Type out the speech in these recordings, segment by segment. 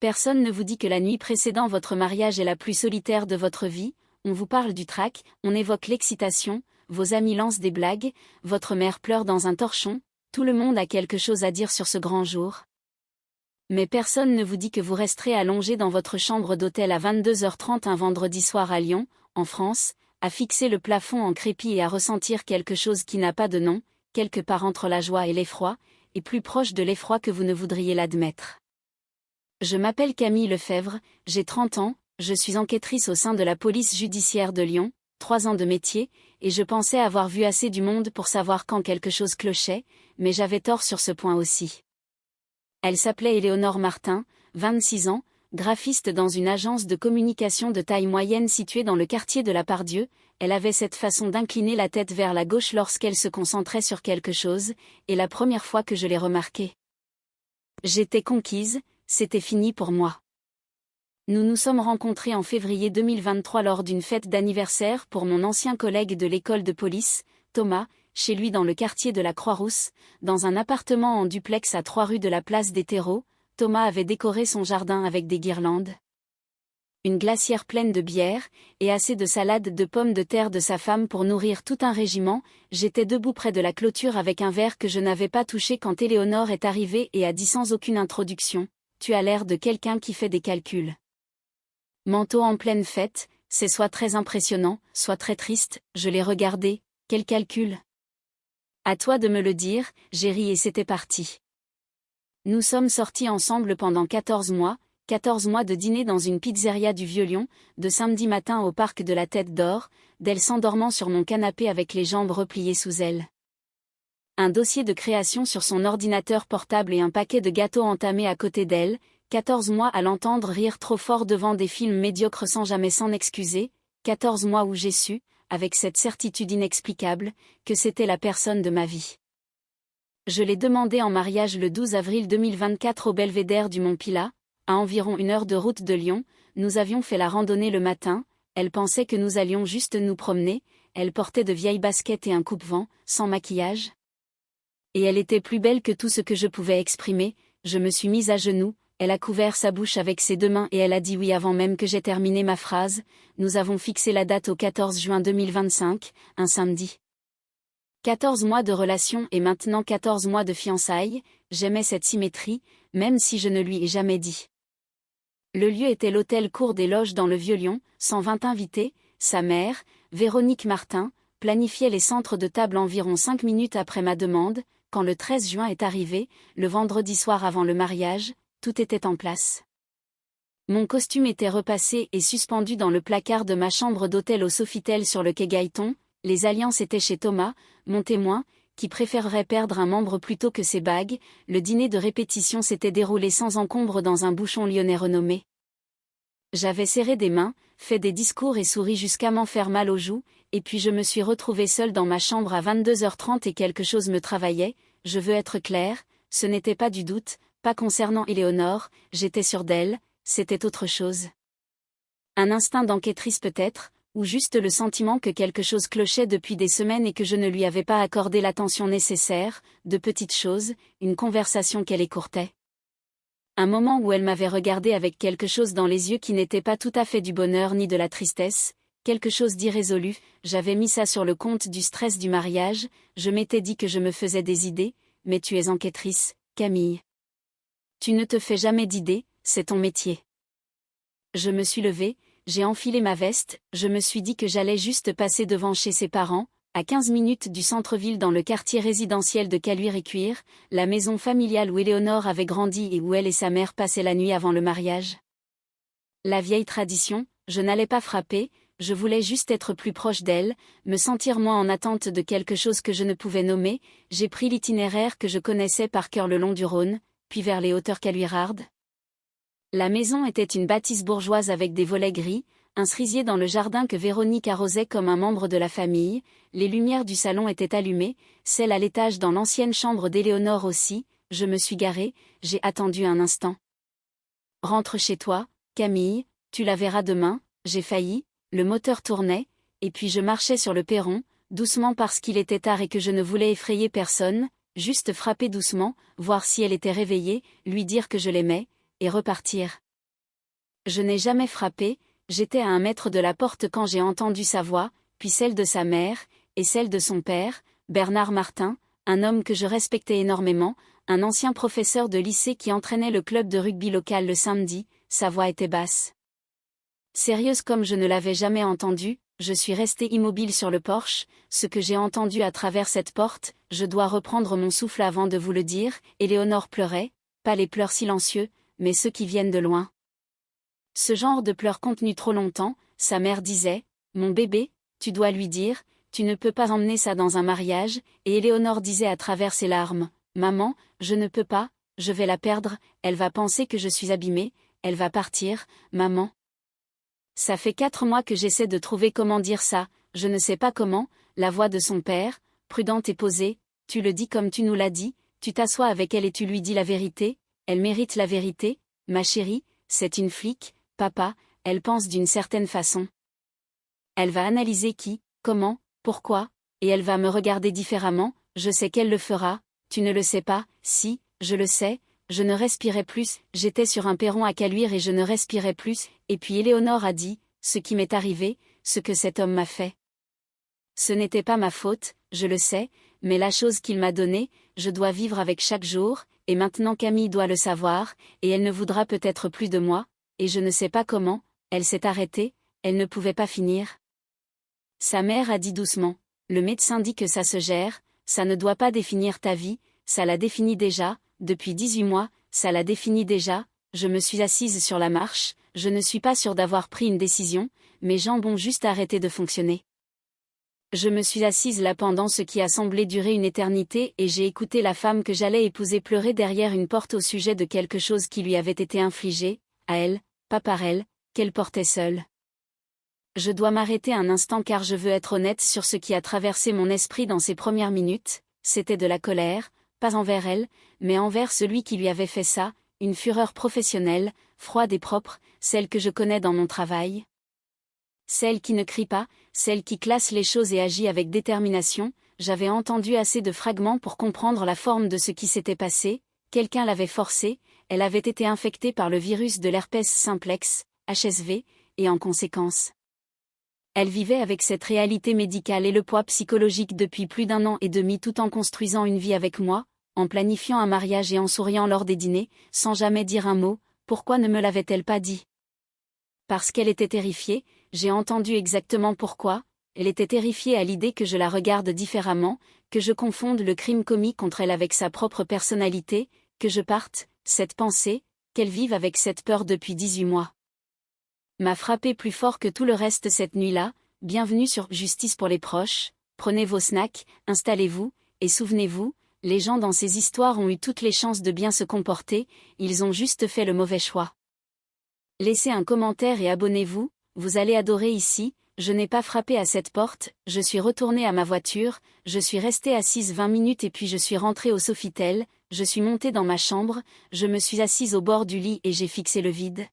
Personne ne vous dit que la nuit précédant votre mariage est la plus solitaire de votre vie, on vous parle du trac, on évoque l'excitation, vos amis lancent des blagues, votre mère pleure dans un torchon, tout le monde a quelque chose à dire sur ce grand jour. Mais personne ne vous dit que vous resterez allongé dans votre chambre d'hôtel à 22h30 un vendredi soir à Lyon, en France, à fixer le plafond en crépi et à ressentir quelque chose qui n'a pas de nom, quelque part entre la joie et l'effroi, et plus proche de l'effroi que vous ne voudriez l'admettre. Je m'appelle Camille Lefebvre, j'ai 30 ans, je suis enquêtrice au sein de la police judiciaire de Lyon, 3 ans de métier, et je pensais avoir vu assez du monde pour savoir quand quelque chose clochait, mais j'avais tort sur ce point aussi. Elle s'appelait Éléonore Martin, 26 ans, graphiste dans une agence de communication de taille moyenne située dans le quartier de la Pardieu. Elle avait cette façon d'incliner la tête vers la gauche lorsqu'elle se concentrait sur quelque chose, et la première fois que je l'ai remarqué. J'étais conquise, c'était fini pour moi. Nous nous sommes rencontrés en février 2023 lors d'une fête d'anniversaire pour mon ancien collègue de l'école de police, Thomas, chez lui dans le quartier de la Croix-Rousse, dans un appartement en duplex à 3 rue de la Place des Terreaux. Thomas avait décoré son jardin avec des guirlandes, une glacière pleine de bière, et assez de salade de pommes de terre de sa femme pour nourrir tout un régiment. J'étais debout près de la clôture avec un verre que je n'avais pas touché quand Éléonore est arrivée et a dit sans aucune introduction, « Tu as l'air de quelqu'un qui fait des calculs. » Manteau en pleine fête, c'est soit très impressionnant, soit très triste. Je l'ai regardé, quel calcul? À toi de me le dire, j'ai ri et c'était parti. Nous sommes sortis ensemble pendant 14 mois de dîner dans une pizzeria du Vieux-Lyon, de samedi matin au parc de la Tête d'Or, d'elle s'endormant sur mon canapé avec les jambes repliées sous elle. Un dossier de création sur son ordinateur portable et un paquet de gâteaux entamés à côté d'elle, 14 mois à l'entendre rire trop fort devant des films médiocres sans jamais s'en excuser, 14 mois où j'ai su, avec cette certitude inexplicable, que c'était la personne de ma vie. Je l'ai demandé en mariage le 12 avril 2024 au belvédère du Mont Pilat, à environ 1 heure de route de Lyon. Nous avions fait la randonnée le matin, elle pensait que nous allions juste nous promener, elle portait de vieilles baskets et un coupe-vent, sans maquillage. Et elle était plus belle que tout ce que je pouvais exprimer. Je me suis mise à genoux, elle a couvert sa bouche avec ses 2 mains et elle a dit oui avant même que j'aie terminé ma phrase. Nous avons fixé la date au 14 juin 2025, un samedi. 14 mois de relation et maintenant 14 mois de fiançailles, j'aimais cette symétrie, même si je ne lui ai jamais dit. Le lieu était l'hôtel Cour des Loges dans le Vieux-Lyon, 120 invités. Sa mère, Véronique Martin, planifiait les centres de table environ 5 minutes après ma demande. Quand le 13 juin est arrivé, le vendredi soir avant le mariage, tout était en place. Mon costume était repassé et suspendu dans le placard de ma chambre d'hôtel au Sofitel sur le quai Gailleton. Les alliances étaient chez Thomas, mon témoin, qui préférerait perdre un membre plutôt que ses bagues. Le dîner de répétition s'était déroulé sans encombre dans un bouchon lyonnais renommé. J'avais serré des mains, fait des discours et souri jusqu'à m'en faire mal aux joues, et puis je me suis retrouvée seule dans ma chambre à 22h30 et quelque chose me travaillait. Je veux être claire, ce n'était pas du doute, pas concernant Éléonore, j'étais sûre d'elle, c'était autre chose. Un instinct d'enquêtrice peut-être, ou juste le sentiment que quelque chose clochait depuis des semaines et que je ne lui avais pas accordé l'attention nécessaire, de petites choses, une conversation qu'elle écourtait. Un moment où elle m'avait regardé avec quelque chose dans les yeux qui n'était pas tout à fait du bonheur ni de la tristesse, quelque chose d'irrésolu. J'avais mis ça sur le compte du stress du mariage, je m'étais dit que je me faisais des idées, mais tu es enquêtrice, Camille. Tu ne te fais jamais d'idées, c'est ton métier. Je me suis levée, j'ai enfilé ma veste, je me suis dit que j'allais juste passer devant chez ses parents, à 15 minutes du centre-ville dans le quartier résidentiel de Caluire-et-Cuire, la maison familiale où Éléonore avait grandi et où elle et sa mère passaient la nuit avant le mariage. La vieille tradition, je n'allais pas frapper, je voulais juste être plus proche d'elle, me sentir moins en attente de quelque chose que je ne pouvais nommer. J'ai pris l'itinéraire que je connaissais par cœur le long du Rhône, puis vers les hauteurs caluirardes. La maison était une bâtisse bourgeoise avec des volets gris, un cerisier dans le jardin que Véronique arrosait comme un membre de la famille. Les lumières du salon étaient allumées, celles à l'étage dans l'ancienne chambre d'Éléonore aussi. Je me suis garée, j'ai attendu un instant. Rentre chez toi, Camille, tu la verras demain. J'ai failli, le moteur tournait, et puis je marchais sur le perron, doucement parce qu'il était tard et que je ne voulais effrayer personne, juste frapper doucement, voir si elle était réveillée, lui dire que je l'aimais, et repartir. Je n'ai jamais frappé, j'étais à 1 mètre de la porte quand j'ai entendu sa voix, puis celle de sa mère, et celle de son père, Bernard Martin, un homme que je respectais énormément, un ancien professeur de lycée qui entraînait le club de rugby local le samedi. Sa voix était basse. Sérieuse comme je ne l'avais jamais entendue, je suis restée immobile sur le porche. Ce que j'ai entendu à travers cette porte, je dois reprendre mon souffle avant de vous le dire. Éléonore pleurait, pas les pleurs silencieux, mais ceux qui viennent de loin. Ce genre de pleurs contenus trop longtemps, sa mère disait, « Mon bébé, tu dois lui dire, tu ne peux pas emmener ça dans un mariage », et Éléonore disait à travers ses larmes, « Maman, je ne peux pas, je vais la perdre, elle va penser que je suis abîmée, elle va partir, maman. » Ça fait 4 mois que j'essaie de trouver comment dire ça, je ne sais pas comment. La voix de son père, prudente et posée, « Tu le dis comme tu nous l'as dit, tu t'assois avec elle et tu lui dis la vérité, elle mérite la vérité, ma chérie, c'est une flic, papa, elle pense d'une certaine façon. Elle va analyser qui, comment, pourquoi, et elle va me regarder différemment, je sais qu'elle le fera, tu ne le sais pas, si, je le sais. » Je ne respirais plus, j'étais sur un perron à Caluire et je ne respirais plus, et puis Éléonore a dit, ce qui m'est arrivé, ce que cet homme m'a fait. Ce n'était pas ma faute, je le sais, mais la chose qu'il m'a donnée, je dois vivre avec chaque jour, et maintenant Camille doit le savoir, et elle ne voudra peut-être plus de moi, et je ne sais pas comment, elle s'est arrêtée, elle ne pouvait pas finir. Sa mère a dit doucement, le médecin dit que ça se gère, ça ne doit pas définir ta vie, ça l'a défini déjà. Depuis 18 mois, ça l'a défini déjà. Je me suis assise sur la marche, je ne suis pas sûre d'avoir pris une décision, mes jambes ont juste arrêté de fonctionner. Je me suis assise là pendant ce qui a semblé durer une éternité et j'ai écouté la femme que j'allais épouser pleurer derrière une porte au sujet de quelque chose qui lui avait été infligé, à elle, pas par elle, qu'elle portait seule. Je dois m'arrêter un instant car je veux être honnête sur ce qui a traversé mon esprit dans ces premières minutes, c'était de la colère, pas envers elle, mais envers celui qui lui avait fait ça, une fureur professionnelle, froide et propre, celle que je connais dans mon travail. Celle qui ne crie pas, celle qui classe les choses et agit avec détermination. J'avais entendu assez de fragments pour comprendre la forme de ce qui s'était passé, quelqu'un l'avait forcée, elle avait été infectée par le virus de l'herpès simplex, HSV, et en conséquence. Elle vivait avec cette réalité médicale et le poids psychologique depuis plus d'1 an et demi tout en construisant une vie avec moi, en planifiant un mariage et en souriant lors des dîners, sans jamais dire un mot. Pourquoi ne me l'avait-elle pas dit? Parce qu'elle était terrifiée, j'ai entendu exactement pourquoi. Elle était terrifiée à l'idée que je la regarde différemment, que je confonde le crime commis contre elle avec sa propre personnalité, que je parte, cette pensée, qu'elle vive avec cette peur depuis 18 mois. M'a frappé plus fort que tout le reste cette nuit-là. Bienvenue sur Justice pour les proches, prenez vos snacks, installez-vous, et souvenez-vous, les gens dans ces histoires ont eu toutes les chances de bien se comporter, ils ont juste fait le mauvais choix. Laissez un commentaire et abonnez-vous, vous allez adorer ici. Je n'ai pas frappé à cette porte, je suis retournée à ma voiture, je suis restée assise 20 minutes et puis je suis rentrée au Sofitel, je suis montée dans ma chambre, je me suis assise au bord du lit et j'ai fixé le vide.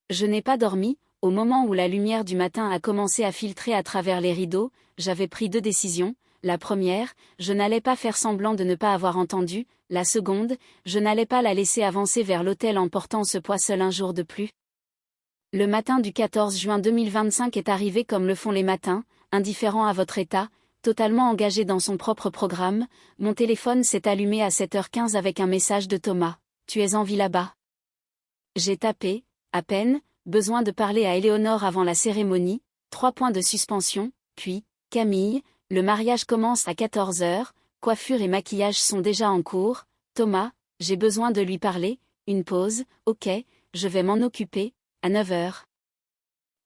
Je n'ai pas dormi. Au moment où la lumière du matin a commencé à filtrer à travers les rideaux, j'avais pris 2 décisions. La première, je n'allais pas faire semblant de ne pas avoir entendu. La seconde, je n'allais pas la laisser avancer vers l'hôtel en portant ce poids seul un jour de plus. Le matin du 14 juin 2025 est arrivé comme le font les matins, indifférent à votre état, totalement engagé dans son propre programme. Mon téléphone s'est allumé à 7h15 avec un message de Thomas. « Tu es en vie là-bas ?» J'ai tapé, à peine, besoin de parler à Éléonore avant la cérémonie, 3 points de suspension, puis, Camille, le mariage commence à 14h, coiffure et maquillage sont déjà en cours, Thomas, j'ai besoin de lui parler, une pause, ok, je vais m'en occuper, à 9h.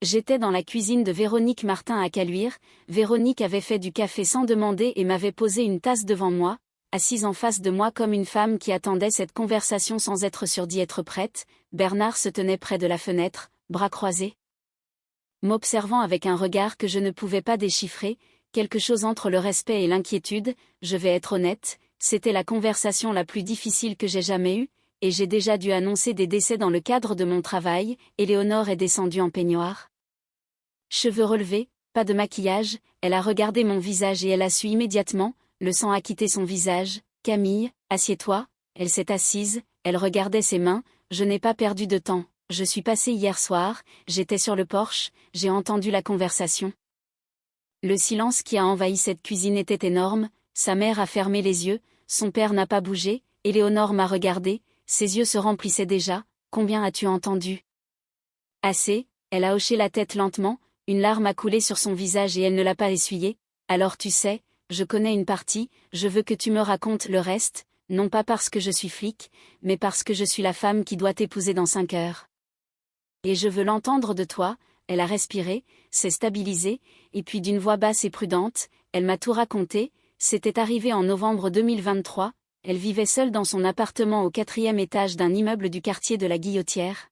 J'étais dans la cuisine de Véronique Martin à Caluire. Véronique avait fait du café sans demander et m'avait posé une tasse devant moi, assise en face de moi comme une femme qui attendait cette conversation sans être sûre d'y être prête. Bernard se tenait près de la fenêtre, bras croisés, m'observant avec un regard que je ne pouvais pas déchiffrer, quelque chose entre le respect et l'inquiétude. Je vais être honnête, c'était la conversation la plus difficile que j'ai jamais eue, et j'ai déjà dû annoncer des décès dans le cadre de mon travail. Éléonore est descendue en peignoir. Cheveux relevés, pas de maquillage, elle a regardé mon visage et elle a su immédiatement, le sang a quitté son visage. « Camille, assieds-toi ». Elle s'est assise, elle regardait ses mains. Je n'ai pas perdu de temps, je suis passé hier soir, j'étais sur le porche, j'ai entendu la conversation. Le silence qui a envahi cette cuisine était énorme, sa mère a fermé les yeux, son père n'a pas bougé, Éléonore m'a regardé, ses yeux se remplissaient déjà. Combien as-tu entendu? Assez, elle a hoché la tête lentement, une larme a coulé sur son visage et elle ne l'a pas essuyée. Alors tu sais, je connais une partie, je veux que tu me racontes le reste, non pas parce que je suis flic, mais parce que je suis la femme qui doit t'épouser dans 5 heures. Et je veux l'entendre de toi. Elle a respiré, s'est stabilisée, et puis d'une voix basse et prudente, elle m'a tout raconté. C'était arrivé en novembre 2023, elle vivait seule dans son appartement au 4e étage d'un immeuble du quartier de la Guillotière.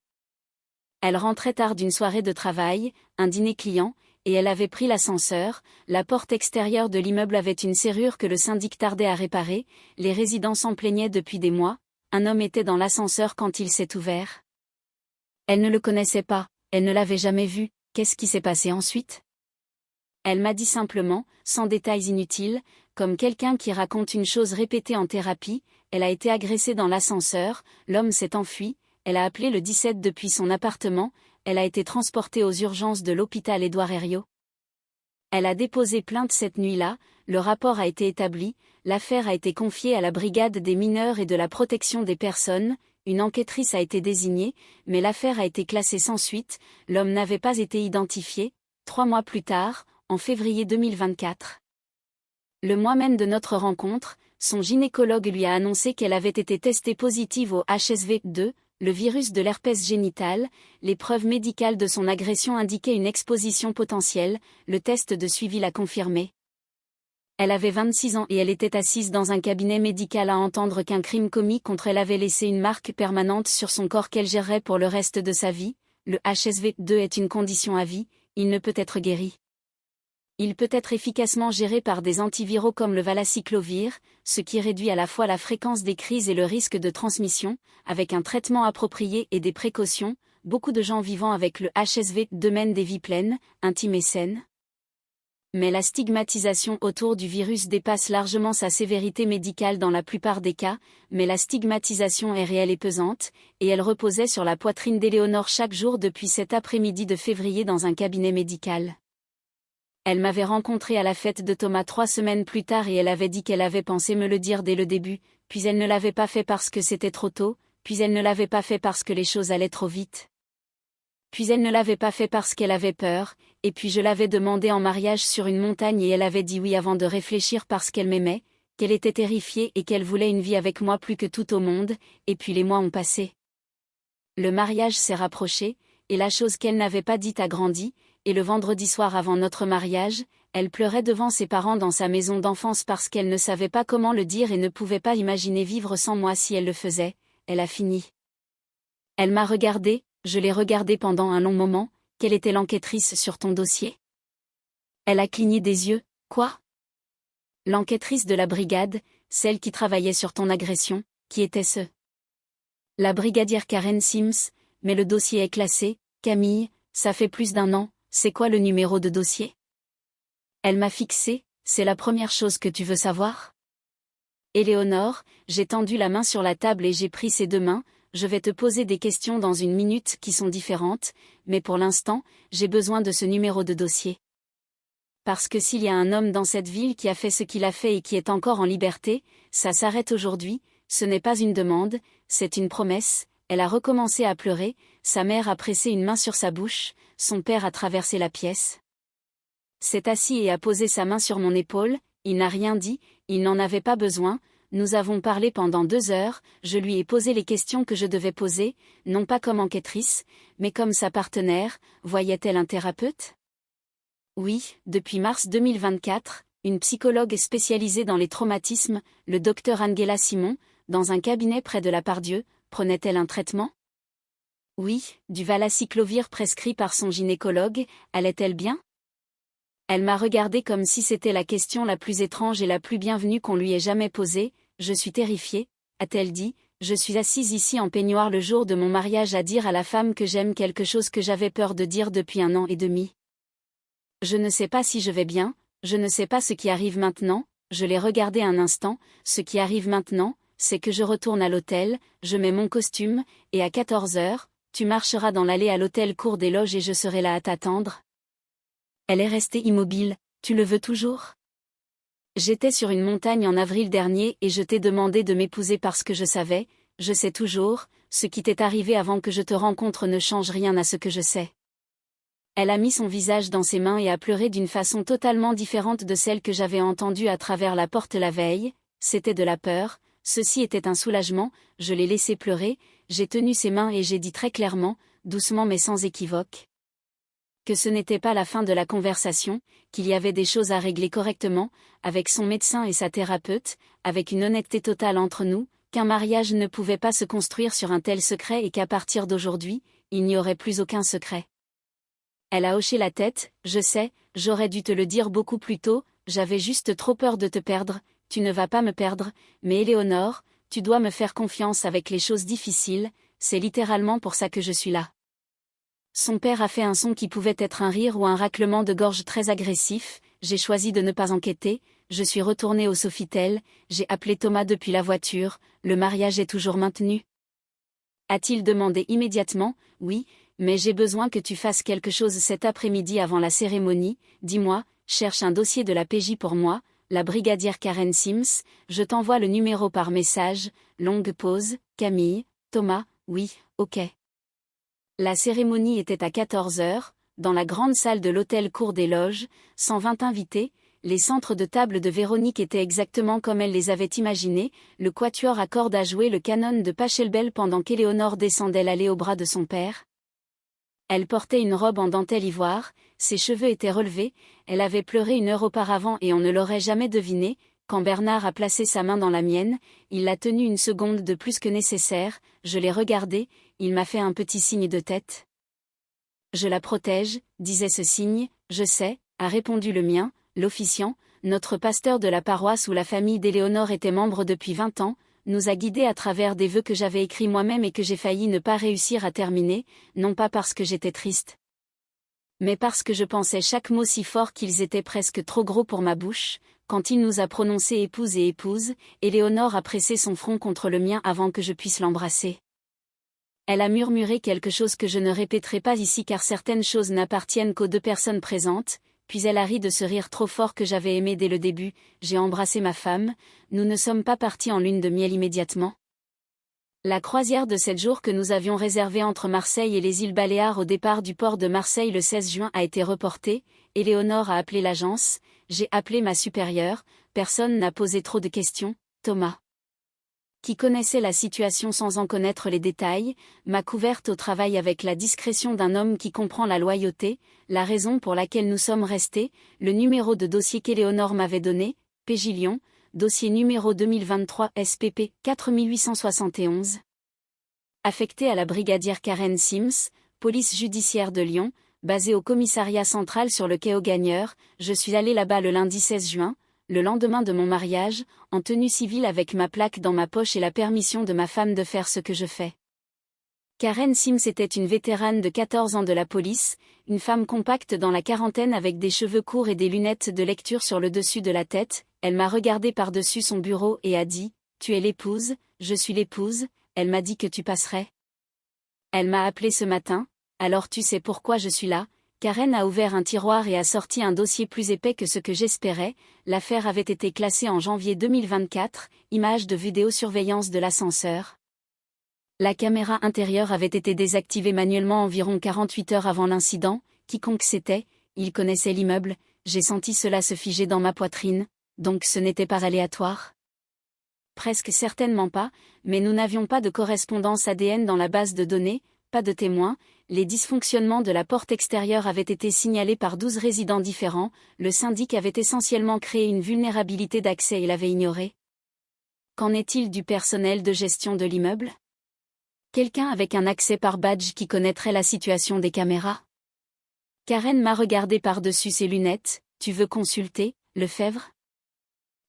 Elle rentrait tard d'une soirée de travail, un dîner client, et elle avait pris l'ascenseur. La porte extérieure de l'immeuble avait une serrure que le syndic tardait à réparer, les résidents s'en plaignaient depuis des mois. Un homme était dans l'ascenseur quand il s'est ouvert. Elle ne le connaissait pas, elle ne l'avait jamais vu. Qu'est-ce qui s'est passé ensuite? Elle m'a dit simplement, sans détails inutiles, comme quelqu'un qui raconte une chose répétée en thérapie, elle a été agressée dans l'ascenseur, l'homme s'est enfui, elle a appelé le 17 depuis son appartement, elle a été transportée aux urgences de l'hôpital Édouard Herriot. Elle a déposé plainte cette nuit-là, le rapport a été établi, l'affaire a été confiée à la brigade des mineurs et de la protection des personnes, une enquêtrice a été désignée, mais l'affaire a été classée sans suite, l'homme n'avait pas été identifié. 3 mois plus tard, en février 2024. Le mois même de notre rencontre, son gynécologue lui a annoncé qu'elle avait été testée positive au HSV-2, le virus de l'herpès génital. Les preuves médicales de son agression indiquaient une exposition potentielle, le test de suivi l'a confirmé. Elle avait 26 ans et elle était assise dans un cabinet médical à entendre qu'un crime commis contre elle avait laissé une marque permanente sur son corps qu'elle gérerait pour le reste de sa vie. Le HSV-2 est une condition à vie, il ne peut être guéri. Il peut être efficacement géré par des antiviraux comme le valacyclovir, ce qui réduit à la fois la fréquence des crises et le risque de transmission. Avec un traitement approprié et des précautions, beaucoup de gens vivant avec le HSV-2 mènent des vies pleines, intimes et saines. Mais la stigmatisation autour du virus dépasse largement sa sévérité médicale dans la plupart des cas, mais la stigmatisation est réelle et pesante, et elle reposait sur la poitrine d'Éléonore chaque jour depuis cet après-midi de février dans un cabinet médical. Elle m'avait rencontré à la fête de Thomas 3 semaines plus tard et elle avait dit qu'elle avait pensé me le dire dès le début, puis elle ne l'avait pas fait parce que c'était trop tôt, puis elle ne l'avait pas fait parce que les choses allaient trop vite. Puis elle ne l'avait pas fait parce qu'elle avait peur, et puis je l'avais demandé en mariage sur une montagne et elle avait dit oui avant de réfléchir parce qu'elle m'aimait, qu'elle était terrifiée et qu'elle voulait une vie avec moi plus que tout au monde, et puis les mois ont passé. Le mariage s'est rapproché, et la chose qu'elle n'avait pas dite a grandi, et le vendredi soir avant notre mariage, elle pleurait devant ses parents dans sa maison d'enfance parce qu'elle ne savait pas comment le dire et ne pouvait pas imaginer vivre sans moi si elle le faisait. Elle a fini. Elle m'a regardé, je l'ai regardée pendant un long moment. Quelle était l'enquêtrice sur ton dossier? Elle a cligné des yeux. Quoi? L'enquêtrice de la brigade, celle qui travaillait sur ton agression, qui était-ce? La brigadière Karen Sims, mais le dossier est classé. Camille, ça fait plus d'1 an, c'est quoi le numéro de dossier? Elle m'a fixé, c'est la première chose que tu veux savoir? Éléonore, j'ai tendu la main sur la table et j'ai pris ses 2 mains. Je vais te poser des questions dans 1 minute qui sont différentes, mais pour l'instant, j'ai besoin de ce numéro de dossier. Parce que s'il y a un homme dans cette ville qui a fait ce qu'il a fait et qui est encore en liberté, ça s'arrête aujourd'hui, ce n'est pas une demande, c'est une promesse. Elle a recommencé à pleurer, sa mère a pressé une main sur sa bouche, son père a traversé la pièce. S'est assis et a posé sa main sur mon épaule, il n'a rien dit, il n'en avait pas besoin. Nous avons parlé pendant 2 heures, je lui ai posé les questions que je devais poser, non pas comme enquêtrice, mais comme sa partenaire. Voyait-elle un thérapeute? Oui, depuis mars 2024, une psychologue spécialisée dans les traumatismes, le docteur Angela Simon, dans un cabinet près de la Pardieu. Prenait-elle un traitement? Oui, du valacyclovir prescrit par son gynécologue. Allait-elle bien? Elle m'a regardée comme si c'était la question la plus étrange et la plus bienvenue qu'on lui ait jamais posée. Je suis terrifiée, a-t-elle dit, je suis assise ici en peignoir le jour de mon mariage à dire à la femme que j'aime quelque chose que j'avais peur de dire depuis 1 an et demi. Je ne sais pas si je vais bien, je ne sais pas ce qui arrive maintenant. Je l'ai regardé un instant. Ce qui arrive maintenant, c'est que je retourne à l'hôtel, je mets mon costume, et à 14 heures, Tu marcheras dans l'allée à l'hôtel Cour des Loges et je serai là à t'attendre. Elle est restée immobile. Tu le veux toujours? J'étais sur une montagne en avril dernier et je t'ai demandé de m'épouser parce que je savais, je sais toujours, ce qui t'est arrivé avant que je te rencontre ne change rien à ce que je sais. Elle a mis son visage dans ses mains et a pleuré d'une façon totalement différente de celle que j'avais entendue à travers la porte la veille. C'était de la peur, ceci était un soulagement, je l'ai laissé pleurer, j'ai tenu ses mains et j'ai dit très clairement, doucement mais sans équivoque, que ce n'était pas la fin de la conversation, qu'il y avait des choses à régler correctement, avec son médecin et sa thérapeute, avec une honnêteté totale entre nous, qu'un mariage ne pouvait pas se construire sur un tel secret et qu'à partir d'aujourd'hui, il n'y aurait plus aucun secret. Elle a hoché la tête, je sais, j'aurais dû te le dire beaucoup plus tôt, j'avais juste trop peur de te perdre, tu ne vas pas me perdre, mais Éléonore, tu dois me faire confiance avec les choses difficiles, c'est littéralement pour ça que je suis là. Son père a fait un son qui pouvait être un rire ou un raclement de gorge très agressif, j'ai choisi de ne pas enquêter, je suis retournée au Sofitel, j'ai appelé Thomas depuis la voiture, le mariage est toujours maintenu? A-t-il demandé immédiatement, oui, mais j'ai besoin que tu fasses quelque chose cet après-midi avant la cérémonie, dis-moi, cherche un dossier de la PJ pour moi, la brigadière Karen Sims, je t'envoie le numéro par message, longue pause, Camille, Thomas, oui, ok. La cérémonie était à 14 heures, dans la grande salle de l'hôtel Cour des Loges, 120 invités, les centres de table de Véronique étaient exactement comme elle les avait imaginés, le quatuor à cordes a joué le canon de Pachelbel pendant qu'Éléonore descendait l'allée au bras de son père. Elle portait une robe en dentelle ivoire, ses cheveux étaient relevés, elle avait pleuré une heure auparavant et on ne l'aurait jamais deviné. Quand Bernard a placé sa main dans la mienne, il l'a tenue une seconde de plus que nécessaire, je l'ai regardé, il m'a fait un petit signe de tête. Je la protège, disait ce signe, je sais, a répondu le mien, l'officiant, notre pasteur de la paroisse où la famille d'Éléonore était membre depuis 20 ans, nous a guidés à travers des vœux que j'avais écrits moi-même et que j'ai failli ne pas réussir à terminer, non pas parce que j'étais triste, mais parce que je pensais chaque mot si fort qu'ils étaient presque trop gros pour ma bouche. Quand il nous a prononcé épouse et épouse, Éléonore a pressé son front contre le mien avant que je puisse l'embrasser. Elle a murmuré quelque chose que je ne répéterai pas ici car certaines choses n'appartiennent qu'aux deux personnes présentes, puis elle a ri de ce rire trop fort que j'avais aimé dès le début, j'ai embrassé ma femme, nous ne sommes pas partis en lune de miel immédiatement. La croisière de 7 jours que nous avions réservée entre Marseille et les îles Baléares au départ du port de Marseille le 16 juin a été reportée, Éléonore a appelé l'agence, j'ai appelé ma supérieure, personne n'a posé trop de questions, Thomas, qui connaissait la situation sans en connaître les détails, m'a couverte au travail avec la discrétion d'un homme qui comprend la loyauté, la raison pour laquelle nous sommes restés, le numéro de dossier qu'Éléonore m'avait donné, PJ Lyon, dossier numéro 2023 SPP 4871. Affecté à la brigadière Karen Sims, police judiciaire de Lyon, basée au commissariat central sur le quai aux Gagneurs, je suis allé là-bas le lundi 16 juin, le lendemain de mon mariage, en tenue civile avec ma plaque dans ma poche et la permission de ma femme de faire ce que je fais. Karen Sims était une vétérane de 14 ans de la police, une femme compacte dans la quarantaine avec des cheveux courts et des lunettes de lecture sur le dessus de la tête, elle m'a regardé par-dessus son bureau et a dit « Tu es l'épouse, je suis l'épouse », elle m'a dit que tu passerais. Elle m'a appelé ce matin, alors tu sais pourquoi je suis là. Karen a ouvert un tiroir et a sorti un dossier plus épais que ce que j'espérais, l'affaire avait été classée en janvier 2024, images de vidéosurveillance de l'ascenseur. La caméra intérieure avait été désactivée manuellement environ 48 heures avant l'incident, quiconque c'était, il connaissait l'immeuble, j'ai senti cela se figer dans ma poitrine, donc ce n'était pas aléatoire? Presque certainement pas, mais nous n'avions pas de correspondance ADN dans la base de données, pas de témoins, les dysfonctionnements de la porte extérieure avaient été signalés par 12 résidents différents, le syndic avait essentiellement créé une vulnérabilité d'accès et l'avait ignoré. Qu'en est-il du personnel de gestion de l'immeuble? Quelqu'un avec un accès par badge qui connaîtrait la situation des caméras? Karen m'a regardé par-dessus ses lunettes, tu veux consulter, Lefebvre?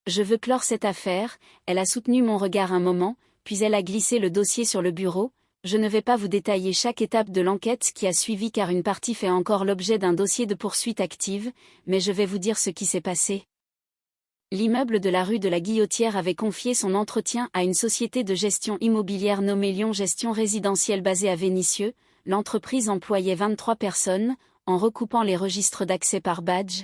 Je veux clore cette affaire, elle a soutenu mon regard un moment, puis elle a glissé le dossier sur le bureau, je ne vais pas vous détailler chaque étape de l'enquête qui a suivi car une partie fait encore l'objet d'un dossier de poursuite active, mais je vais vous dire ce qui s'est passé. L'immeuble de la rue de la Guillotière avait confié son entretien à une société de gestion immobilière nommée Lyon Gestion Résidentielle basée à Vénissieux, l'entreprise employait 23 personnes, en recoupant les registres d'accès par badge,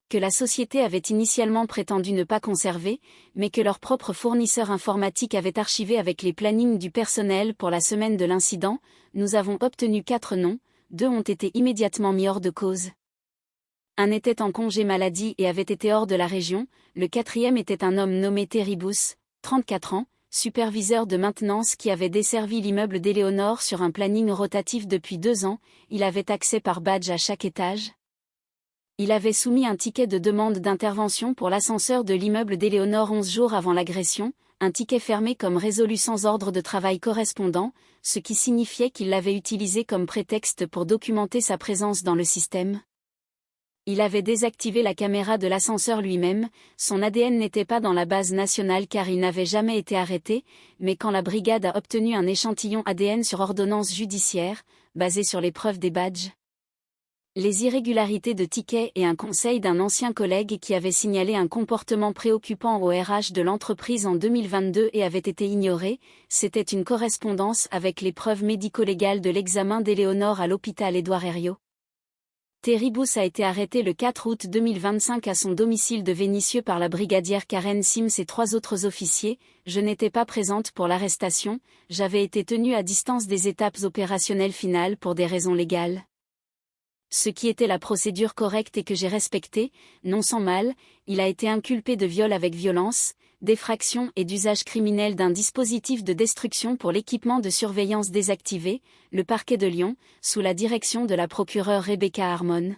que la société avait initialement prétendu ne pas conserver, mais que leur propre fournisseur informatique avait archivé avec les plannings du personnel pour la semaine de l'incident. Nous avons obtenu 4 noms, 2 ont été immédiatement mis hors de cause. Un était en congé maladie et avait été hors de la région, le 4e était un homme nommé Terry Booth, 34 ans, superviseur de maintenance qui avait desservi l'immeuble d'Éléonore sur un planning rotatif depuis 2 ans, il avait accès par badge à chaque étage. Il avait soumis un ticket de demande d'intervention pour l'ascenseur de l'immeuble d'Éléonore 11 jours avant l'agression, un ticket fermé comme résolu sans ordre de travail correspondant, ce qui signifiait qu'il l'avait utilisé comme prétexte pour documenter sa présence dans le système. Il avait désactivé la caméra de l'ascenseur lui-même, son ADN n'était pas dans la base nationale car il n'avait jamais été arrêté, mais quand la brigade a obtenu un échantillon ADN sur ordonnance judiciaire, basé sur les preuves des badges, les irrégularités de tickets et un conseil d'un ancien collègue qui avait signalé un comportement préoccupant au RH de l'entreprise en 2022 et avait été ignoré, c'était une correspondance avec les preuves médico-légales de l'examen d'Éléonore à l'hôpital Édouard Herriot. Terry Booth a été arrêté le 4 août 2025 à son domicile de Vénissieux par la brigadière Karen Sims et 3 autres officiers. Je n'étais pas présente pour l'arrestation, j'avais été tenue à distance des étapes opérationnelles finales pour des raisons légales. Ce qui était la procédure correcte et que j'ai respectée, non sans mal, il a été inculpé de viol avec violence, d'effraction et d'usage criminel d'un dispositif de destruction pour l'équipement de surveillance désactivé, le parquet de Lyon, sous la direction de la procureure Rebecca Harmon,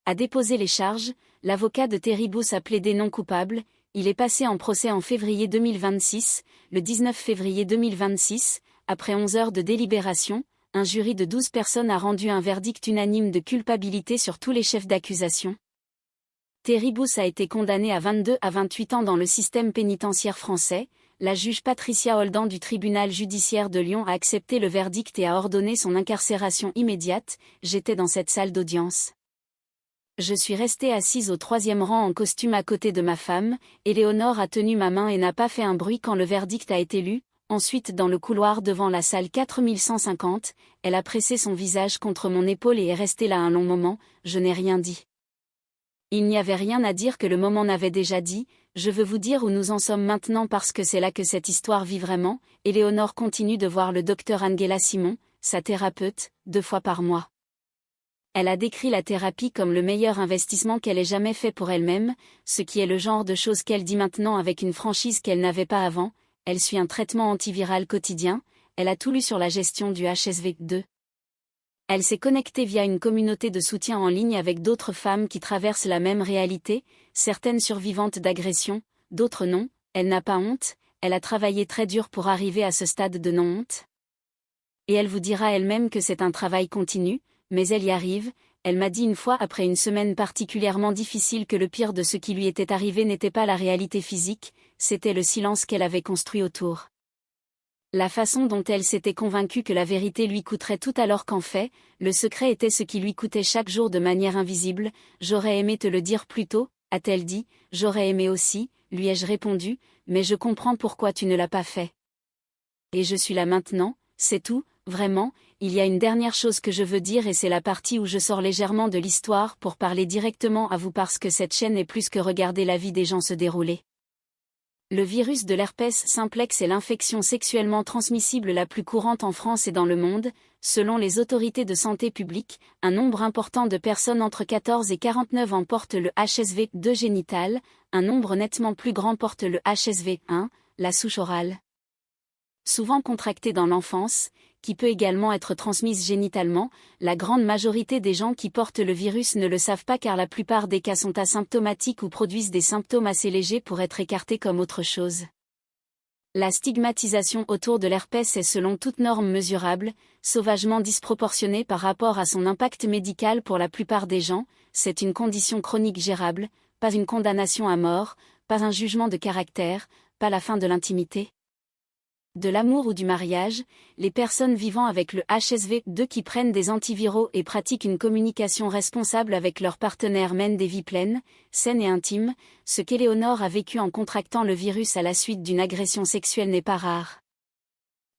a déposé les charges. L'avocat de Terry Booth a plaidé non coupable, il est passé en procès en février 2026, le 19 février 2026, après 11 heures de délibération, un jury de 12 personnes a rendu un verdict unanime de culpabilité sur tous les chefs d'accusation. Terry Booth a été condamné à 22 à 28 ans dans le système pénitentiaire français. La juge Patricia Holdan du tribunal judiciaire de Lyon a accepté le verdict et a ordonné son incarcération immédiate. J'étais dans cette salle d'audience. Je suis restée assise au 3e rang en costume à côté de ma femme. Éléonore a tenu ma main et n'a pas fait un bruit quand le verdict a été lu. Ensuite dans le couloir devant la salle 4150, elle a pressé son visage contre mon épaule et est restée là un long moment, je n'ai rien dit. Il n'y avait rien à dire que le moment n'avait déjà dit, je veux vous dire où nous en sommes maintenant parce que c'est là que cette histoire vit vraiment. Éléonore continue de voir le docteur Angela Simon, sa thérapeute, 2 fois par mois. Elle a décrit la thérapie comme le meilleur investissement qu'elle ait jamais fait pour elle-même, ce qui est le genre de choses qu'elle dit maintenant avec une franchise qu'elle n'avait pas avant. Elle suit un traitement antiviral quotidien, elle a tout lu sur la gestion du HSV2. Elle s'est connectée via une communauté de soutien en ligne avec d'autres femmes qui traversent la même réalité, certaines survivantes d'agressions, d'autres non. Elle n'a pas honte, elle a travaillé très dur pour arriver à ce stade de non-honte. Et elle vous dira elle-même que c'est un travail continu, mais elle y arrive. Elle m'a dit une fois après une semaine particulièrement difficile que le pire de ce qui lui était arrivé n'était pas la réalité physique, c'était le silence qu'elle avait construit autour. La façon dont elle s'était convaincue que la vérité lui coûterait tout alors qu'en fait, le secret était ce qui lui coûtait chaque jour de manière invisible. J'aurais aimé te le dire plus tôt, a-t-elle dit, j'aurais aimé aussi, lui ai-je répondu, mais je comprends pourquoi tu ne l'as pas fait. Et je suis là maintenant, c'est tout, vraiment. Il y a une dernière chose que je veux dire et c'est la partie où je sors légèrement de l'histoire pour parler directement à vous parce que cette chaîne est plus que regarder la vie des gens se dérouler. Le virus de l'herpès simplex est l'infection sexuellement transmissible la plus courante en France et dans le monde. Selon les autorités de santé publique, un nombre important de personnes entre 14 et 49 ans portent le HSV2 génital, un nombre nettement plus grand porte le HSV1, la souche orale. Souvent contractée dans l'enfance, qui peut également être transmise génitalement, la grande majorité des gens qui portent le virus ne le savent pas car la plupart des cas sont asymptomatiques ou produisent des symptômes assez légers pour être écartés comme autre chose. La stigmatisation autour de l'herpès est selon toute norme mesurable, sauvagement disproportionnée par rapport à son impact médical pour la plupart des gens. C'est une condition chronique gérable, pas une condamnation à mort, pas un jugement de caractère, pas la fin de l'intimité. De l'amour ou du mariage, les personnes vivant avec le HSV2 qui prennent des antiviraux et pratiquent une communication responsable avec leur partenaire mènent des vies pleines, saines et intimes. Ce qu'Éléonore a vécu en contractant le virus à la suite d'une agression sexuelle n'est pas rare.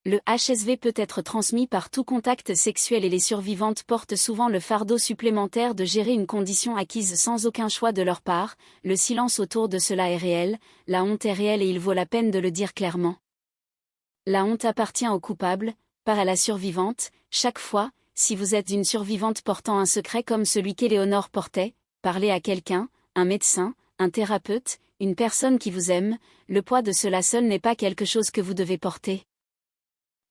Le HSV peut être transmis par tout contact sexuel et les survivantes portent souvent le fardeau supplémentaire de gérer une condition acquise sans aucun choix de leur part. Le silence autour de cela est réel, la honte est réelle et il vaut la peine de le dire clairement. La honte appartient au coupable, pas à la survivante. Chaque fois, si vous êtes une survivante portant un secret comme celui qu'Éléonore portait, parlez à quelqu'un, un médecin, un thérapeute, une personne qui vous aime. Le poids de cela seul n'est pas quelque chose que vous devez porter.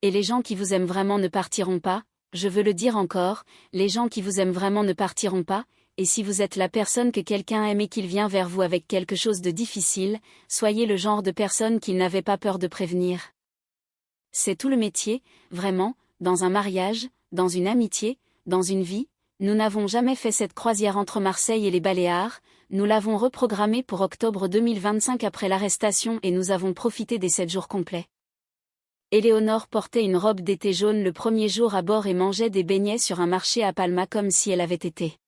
Et les gens qui vous aiment vraiment ne partiront pas, je veux le dire encore, les gens qui vous aiment vraiment ne partiront pas, et si vous êtes la personne que quelqu'un aime et qu'il vient vers vous avec quelque chose de difficile, soyez le genre de personne qu'il n'avait pas peur de prévenir. C'est tout le métier, vraiment, dans un mariage, dans une amitié, dans une vie. Nous n'avons jamais fait cette croisière entre Marseille et les Baléares, nous l'avons reprogrammée pour octobre 2025 après l'arrestation et nous avons profité des 7 jours complets. Éléonore portait une robe d'été jaune le premier jour à bord et mangeait des beignets sur un marché à Palma comme si elle avait été